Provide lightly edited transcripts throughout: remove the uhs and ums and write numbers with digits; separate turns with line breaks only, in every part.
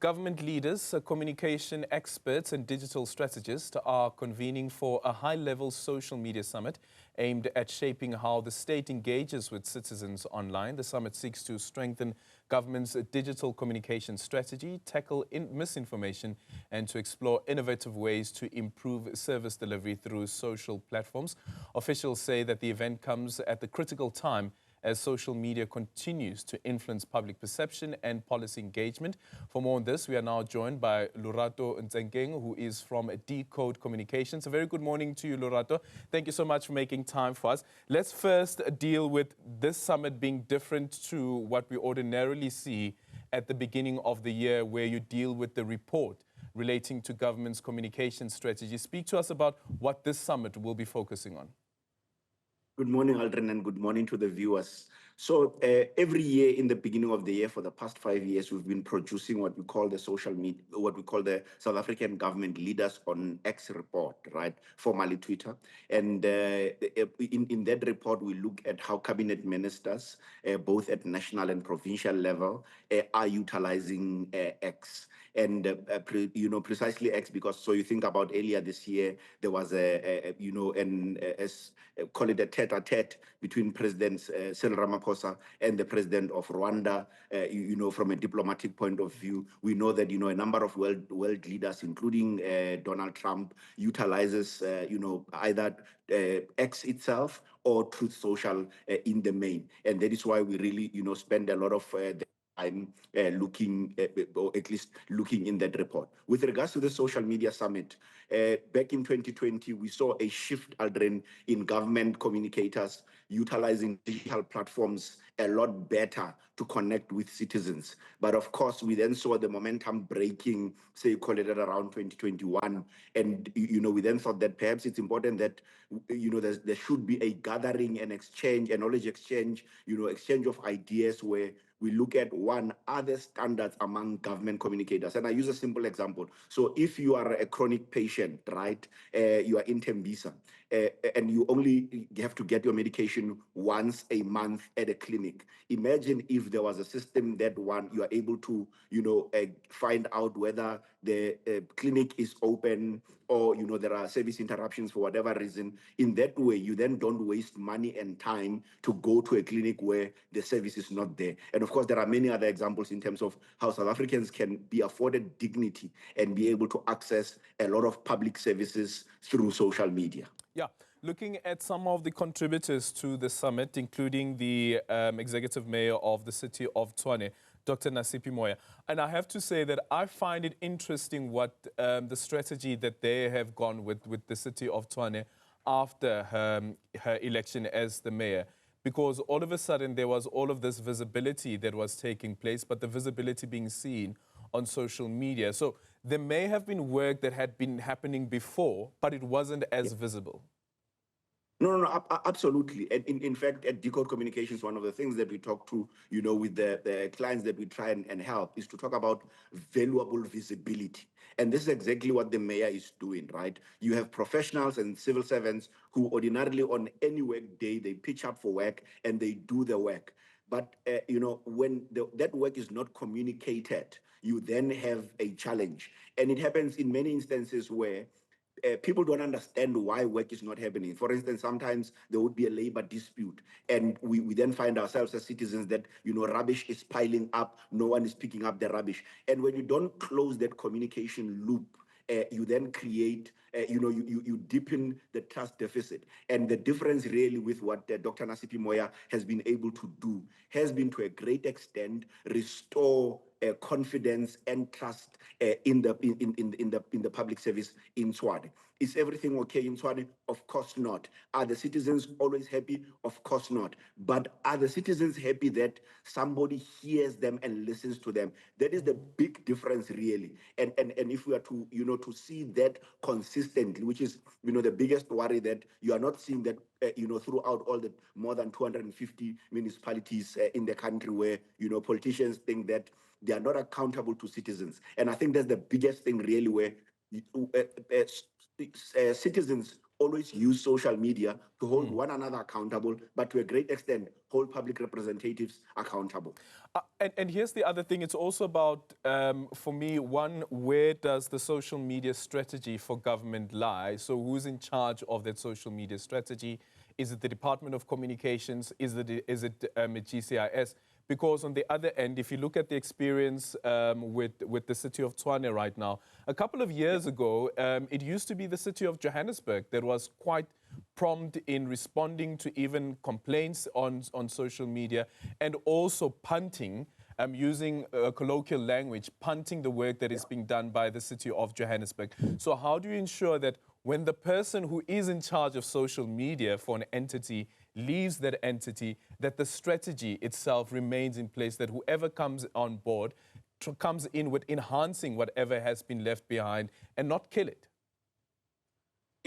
Government leaders, communication experts and digital strategists are convening for a high-level social media summit aimed at shaping how the state engages with citizens online. The summit seeks to strengthen government's digital communication strategy, tackle misinformation, and to explore innovative ways to improve service delivery through social platforms. Officials say that the event comes at the critical time as social media continues to influence public perception and policy engagement. For more on this, we are now joined by Lorato Tshenkeng, who is from Decode Communications. A very good morning to you, Lorato. Thank you so much for making time for us. Let's first deal with this summit being different to what we ordinarily see at the beginning of the year, where you deal with the report relating to government's communication strategy. Speak to us about what this summit will be focusing on.
Good morning, Aldrin, and good morning to the viewers. So every year in the beginning of the year for the past 5 years, we've been producing what we call the social media, what we call the South African Government Leaders on X report, right? Formerly Twitter. And in that report, we look at how cabinet ministers, both at national and provincial level, are utilizing X. And, precisely X, because so you think about earlier this year, there was call it a tete-a-tete between President Cyril Ramaphosa and the president of Rwanda. From a diplomatic point of view, we know that, a number of world leaders, including Donald Trump, utilizes, either X itself or Truth Social in the main. And that is why we really, spend a lot of time looking, or at least looking in that report. With regards to the social media summit, back in 2020, we saw a shift, Aldrin, in government communicators utilizing digital platforms a lot better to connect with citizens. But of course, we then saw the momentum breaking, say, call it at around 2021. And, we then thought that perhaps it's important that, there should be a gathering and exchange, a knowledge exchange, exchange of ideas where we look at other standards among government communicators. And I use a simple example. So if you are a chronic patient, right, you are in Tembisa, and you only have to get your medication once a month at a clinic. Imagine if there was a system that you are able to, find out whether the clinic is open or, there are service interruptions for whatever reason. In that way, you then don't waste money and time to go to a clinic where the service is not there. And of course, there are many other examples in terms of how South Africans can be afforded dignity and be able to access a lot of public services through social media.
Yeah, looking at some of the contributors to the summit, including the executive mayor of the city of Tshwane, Dr. Nasipi Moya. And I have to say that I find it interesting what the strategy that they have gone with the city of Tshwane after her election as the mayor. Because all of a sudden there was all of this visibility that was taking place, but the visibility being seen on social media. So there may have been work that had been happening before, but it wasn't as visible.
No, absolutely. And in fact, at Decode Communications, one of the things that we talk to, with the clients that we try and help is to talk about valuable visibility. And this is exactly what the mayor is doing, right? You have professionals and civil servants who ordinarily on any work day, they pitch up for work and they do the work. But, when that work is not communicated, you then have a challenge. And it happens in many instances where people don't understand why work is not happening. For instance, sometimes there would be a labor dispute, and we then find ourselves as citizens that, rubbish is piling up, no one is picking up the rubbish. And when you don't close that communication loop, you then create, you deepen the trust deficit. And the difference really with what Dr. Nasipi Moya has been able to do has been to a great extent restore confidence and trust in the public service in Tshwane. Is everything okay in Tshwane? Of course not. Are the citizens always happy? Of course not. But are the citizens happy that somebody hears them and listens to them? That is the big difference, really. And if we are to to see that consistently, which is the biggest worry, that you are not seeing that throughout all the more than 250 municipalities in the country, where politicians think that they are not accountable to citizens. And I think that's the biggest thing, really, where citizens always use social media to hold one another accountable, but to a great extent, hold public representatives accountable.
And here's the other thing. It's also about, for me, one, where does the social media strategy for government lie? So who's in charge of that social media strategy? Is it the Department of Communications? Is it GCIS? Because on the other end, if you look at the experience with the city of Tshwane right now, a couple of years ago, it used to be the city of Johannesburg that was quite prompt in responding to even complaints on social media, and also punting, using colloquial language, punting the work that is being done by the city of Johannesburg. So how do you ensure that when the person who is in charge of social media for an entity leaves that entity, that the strategy itself remains in place, that whoever comes on board comes in with enhancing whatever has been left behind and not kill it?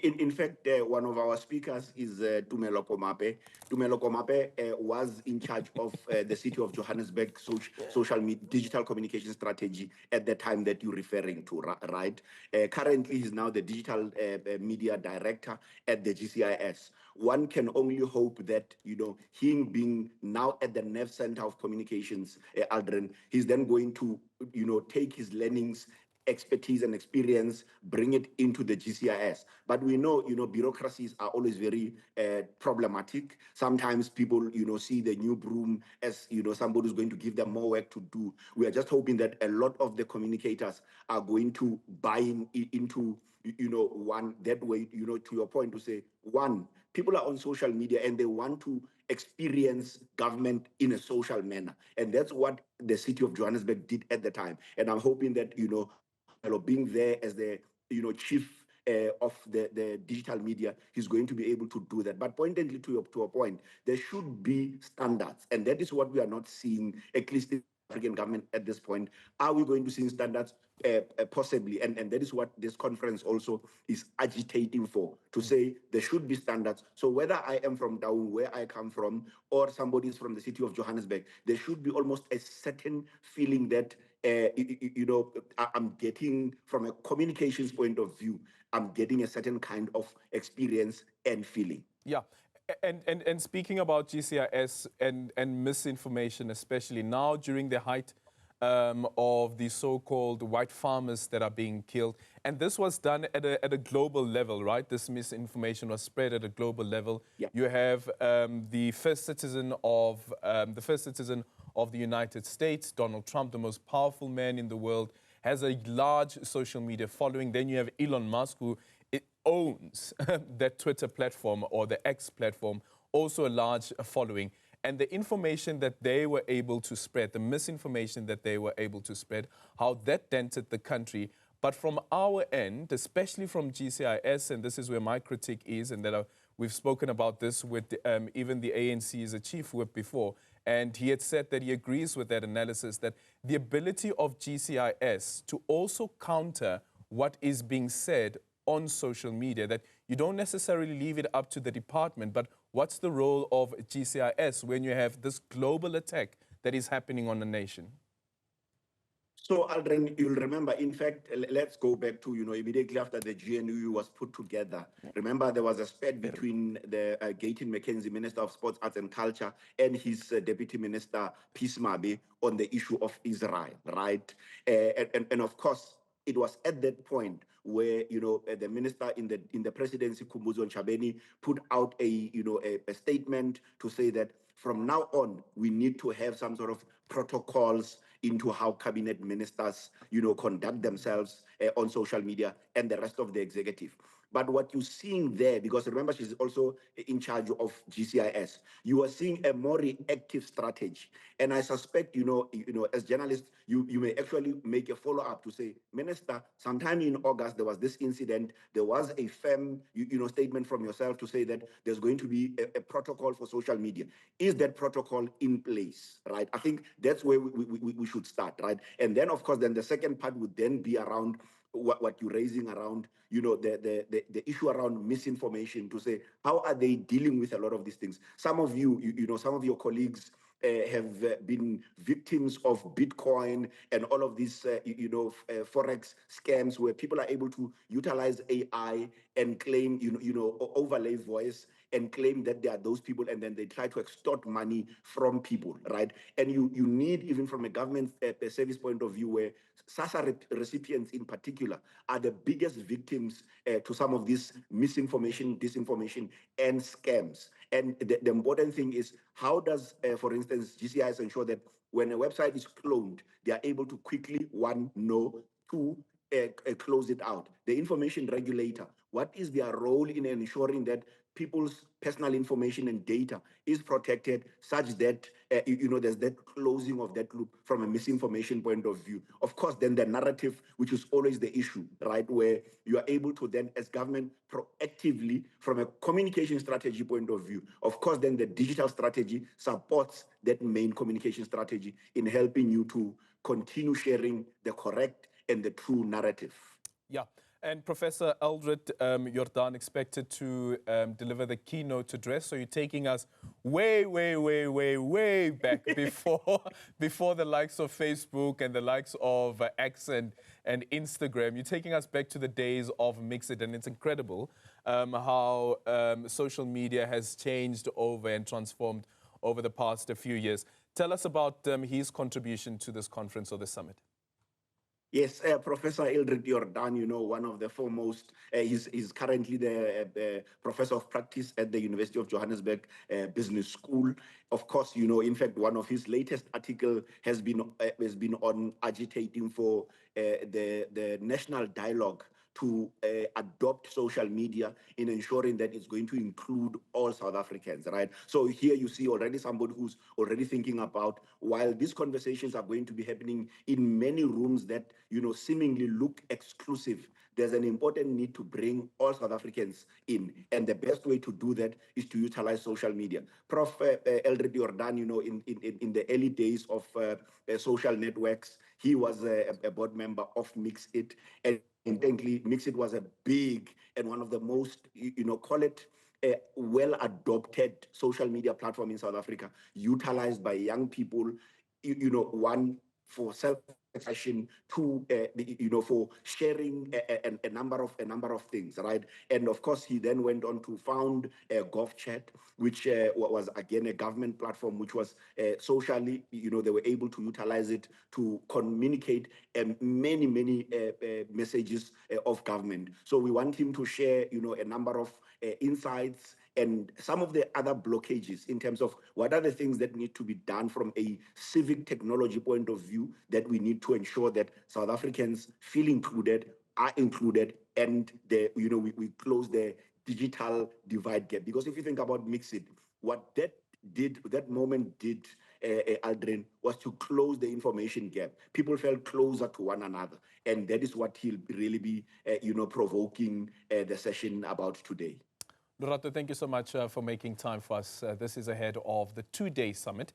In fact, one of our speakers is Tumelo Komape. Tumelo Komape was in charge of the city of Johannesburg social media, digital communication strategy at the time that you're referring to, right? Currently, he's now the digital media director at the GCIS. One can only hope that, him being now at the nerve center of communications, Aldrin, he's then going to, take his learnings, expertise and experience, bring it into the GCIS. But we know, bureaucracies are always very problematic. Sometimes people, see the new broom as, somebody who's going to give them more work to do. We are just hoping that a lot of the communicators are going to buy into, one, that way, to your point, to say, one, people are on social media and they want to experience government in a social manner. And that's what the city of Johannesburg did at the time. And I'm hoping that, being there as the chief of the digital media, he's going to be able to do that. But pointedly to a point, there should be standards, and that is what we are not seeing, at least in the African government at this point. Are we going to see standards? Possibly, and that is what this conference also is agitating for, to say there should be standards. So whether I am from down where I come from or somebody is from the city of Johannesburg, there should be almost a certain feeling that I'm getting, from a communications point of view, I'm getting a certain kind of experience and feeling.
Yeah. And speaking about GCIS and misinformation, especially now during the height of the so-called white farmers that are being killed, and this was done at a global level, right? This misinformation was spread at a global level.
Yeah.
You have the first citizen of the United States, Donald Trump, the most powerful man in the world, has a large social media following. Then you have Elon Musk, who owns that Twitter platform or the X platform, also a large following. And the information that they were able to spread, the misinformation that they were able to spread, how that dented the country. But from our end, especially from GCIS, and this is where my critique is, and that we've spoken about this with even the ANC as a chief whip before, and he had said that he agrees with that analysis, that the ability of GCIS to also counter what is being said on social media, that you don't necessarily leave it up to the department, but what's the role of GCIS when you have this global attack that is happening on the nation?
So, Aldrin, you'll remember, in fact, let's go back to, immediately after the GNU was put together. Remember, there was a spat between the Gayton McKenzie, Minister of Sports, Arts and Culture, and his Deputy Minister, Peace Mabe, on the issue of Israel, right? And of course, it was at that point where, the minister in the presidency, Khumbudzo Ntshavheni, put out a statement to say that from now on, we need to have some sort of protocols into how cabinet ministers, conduct themselves on social media, and the rest of the executive. But what you're seeing there, because remember, she's also in charge of GCIS, you are seeing a more reactive strategy. And I suspect, as journalists, you may actually make a follow-up to say, Minister, sometime in August, there was this incident. There was a firm, statement from yourself to say that there's going to be a protocol for social media. Is that protocol in place, right? I think that's where we should start, right? And then, of course, then the second part would then be around what you're raising around, the issue around misinformation, to say, how are they dealing with a lot of these things? Some of you, some of your colleagues have been victims of Bitcoin and all of these, forex scams where people are able to utilize AI and claim, overlay voice and claim that they are those people, and then they try to extort money from people, right? And you need, even from a government service point of view, where SASSA recipients in particular are the biggest victims to some of this misinformation, disinformation, and scams. And the important thing is, how does, for instance, GCIS ensure that when a website is cloned, they are able to quickly, one, know, two, close it out? The information regulator, what is their role in ensuring that people's personal information and data is protected, such that there's that closing of that loop from a misinformation point of view? Of course, then the narrative, which is always the issue, right, where you are able to then, as government, proactively, from a communication strategy point of view, of course, then the digital strategy supports that main communication strategy in helping you to continue sharing the correct and the true narrative.
Yeah. And Professor Eldred Jordan expected to deliver the keynote address. So you're taking us way back before the likes of Facebook and the likes of X and Instagram. You're taking us back to the days of Mixit, and it's incredible how social media has changed over and transformed over the past few years. Tell us about his contribution to this conference or the summit.
Yes, Professor Eldred Jordan, one of the foremost, he's currently the professor of practice at the University of Johannesburg Business School. Of course, in fact, one of his latest article has been on agitating for the national dialogue to adopt social media in ensuring that it's going to include all South Africans, right? So here you see already somebody who's already thinking about, while these conversations are going to be happening in many rooms that, seemingly look exclusive, there's an important need to bring all South Africans in. And the best way to do that is to utilize social media. Prof. Eldred Jordan, in the early days of social networks, he was a board member of Mixit. And intently, Mixit was a big and one of the most, call it a well-adopted social media platform in South Africa, utilized by young people, one, for self-expression, two, for sharing a number of things, right? And of course, he then went on to found GovChat, which was again a government platform, which was socially, they were able to utilize it to communicate many messages of government. So we want him to share, a number of insights and some of the other blockages in terms of what are the things that need to be done from a civic technology point of view, that we need to ensure that South Africans feel included, are included, and we close the digital divide gap. Because if you think about Mixit, what that moment did, Aldrin, was to close the information gap. People felt closer to one another, and that is what he'll really be, provoking the session about today.
Lorato, thank you so much for making time for us. This is ahead of the two-day summit.